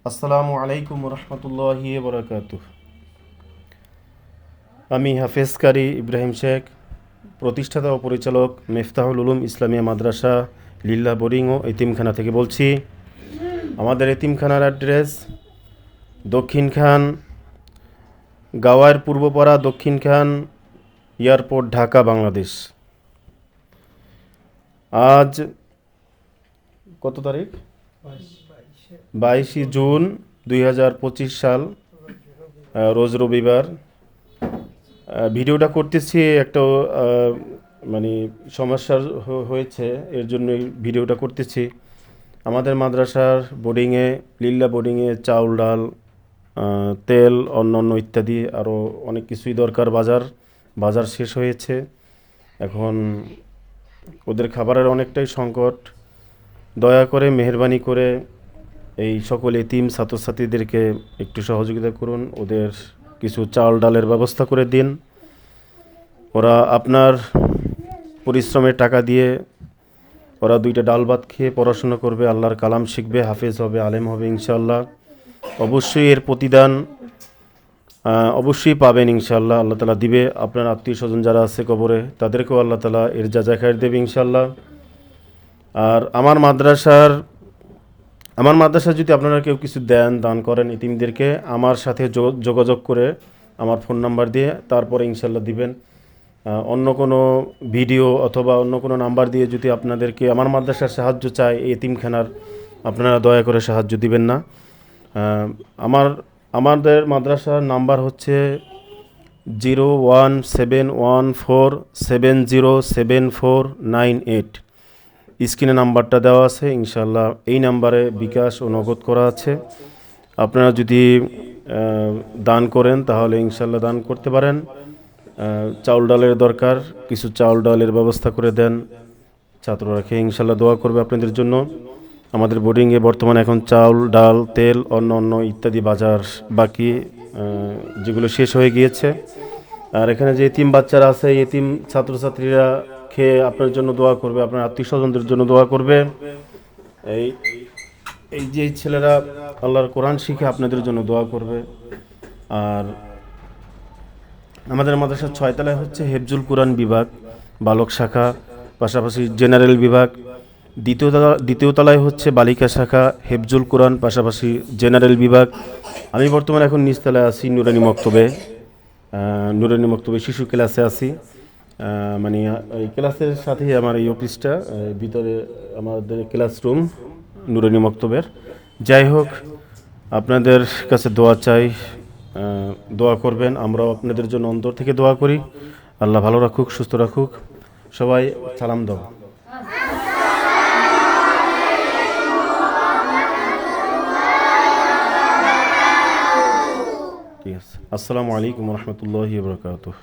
আসসালামু আলাইকুম রহমতুল্লাহি বরকাতুহ। আমি হাফেজ কারি ইব্রাহিম শেখ, প্রতিষ্ঠাতা ও পরিচালক মিফতাহুল উলুম ইসলামিয়া মাদ্রাসা লিল্লা বোর্ডিং ও এতিমখানা থেকে বলছি। আমাদের এতিমখানার অ্যাড্রেস দক্ষিণখান গাওয়ার পূর্বপাড়া, দক্ষিণখান এয়ারপোর্ট, ঢাকা, বাংলাদেশ। আজ কত তারিখ? 22 জুন 2025 সাল, রোজ রবিবার। ভিডিওটা করতেছি একটা মানে সমস্যা হয়েছে, এর জন্য ভিডিওটা করতেছি। আমাদের মাদ্রাসার বোর্ডিংয়ে, লিল্লা বোর্ডিংয়ে চাউল, ডাল, তেল, অন্যান্য ইত্যাদি আরও অনেক কিছুই দরকার। বাজার শেষ হয়েছে, এখন ওদের খাবারের অনেকটাই সংকট। দয়া করে মেহেরবানি করে এই সকল এতিম ছাত্রছাত্রীদেরকে একটু সহযোগিতা করুন, ওদের কিছু চাল ডালের ব্যবস্থা করে দিন। ওরা আপনার পরিশ্রমের টাকা দিয়ে ওরা 2টা ডাল ভাত খেয়ে পড়াশোনা করবে, আল্লাহর কালাম শিখবে, হাফেজ হবে, আলেম হবে ইনশাআল্লাহ। অবশ্যই এর প্রতিদান অবশ্যই পাবেন ইনশাআল্লাহ, আল্লাহ তালা দিবে। আপনার আত্মীয় স্বজন যারা আছে কবরে, তাদেরকেও আল্লাহ তালা এর যা খায়ের দেবে ইনশাআল্লাহ। আর আমার মাদ্রাসা যদি আপনারা কেউ কিছু দান করেন এতিমদেরকে, আমার সাথে যোগাযোগ করে আমার ফোন নাম্বার দিয়ে তারপরে ইনশাল্লাহ দিবেন। অন্য কোনো ভিডিও অথবা অন্য কোনো নাম্বার দিয়ে যদি আপনাদেরকে আমার মাদ্রাসার সাহায্য চায় এই এতিমখানার, আপনারা দয়া করে সাহায্য দিবেন না। আমাদের মাদ্রাসার নাম্বার হচ্ছে 01714707498। স্ক্রিনে নাম্বারটা দেওয়া আছে ইনশাল্লাহ, এই নাম্বারে বিকাশ ও নগদ করা আছে। আপনারা যদি দান করেন তাহলে ইনশাল্লাহ দান করতে পারেন। চাউল ডালের দরকার, কিছু চাউল ডালের ব্যবস্থা করে দেন, ছাত্ররা খেয়ে ইনশাল্লাহ দোয়া করবে আপনাদের জন্য। আমাদের বোর্ডিংয়ে বর্তমানে এখন চাউল, ডাল, তেল, অন্য ইত্যাদি বাজার বাকি, যেগুলো শেষ হয়ে গিয়েছে। আর এখানে যে এতিম বাচ্চারা আছে, এতিম ছাত্রছাত্রীরা খেয়ে আপনার জন্য দোয়া করবে, আপনার আত্মীয় স্বজনদের জন্য দোয়া করবে। এই যে ছেলেরা আল্লাহর কোরআন শিখে আপনাদের জন্য দোয়া করবে। আর আমাদের মাদ্রাসার 6 তলায় হচ্ছে হেফজুল কোরআন বিভাগ, বালক শাখা, পাশাপাশি জেনারেল বিভাগ। দ্বিতীয় তলায় হচ্ছে বালিকা শাখা, হেফজুল কোরআন, পাশাপাশি জেনারেল বিভাগ। আমি বর্তমানে এখন নিচতলায় আছি, নুরানি মক্তবে শিশু ক্লাসে আছি। মানে এই ক্লাসের সাথেই আমার এই অফিসটা, ভিতরে আমাদের ক্লাসরুম নুরানি মক্তবের। যাই হোক, আপনাদের কাছে দোয়া চাই, দোয়া করবেন। আমরাও আপনাদের জন্য অন্তর থেকে দোয়া করি। আল্লাহ ভালো রাখুক, সুস্থ রাখুক। সবাই সালাম দাও। ঠিক আছে, আসসালামু আলাইকুম রহমতুল্লাহি বরকাতুহ।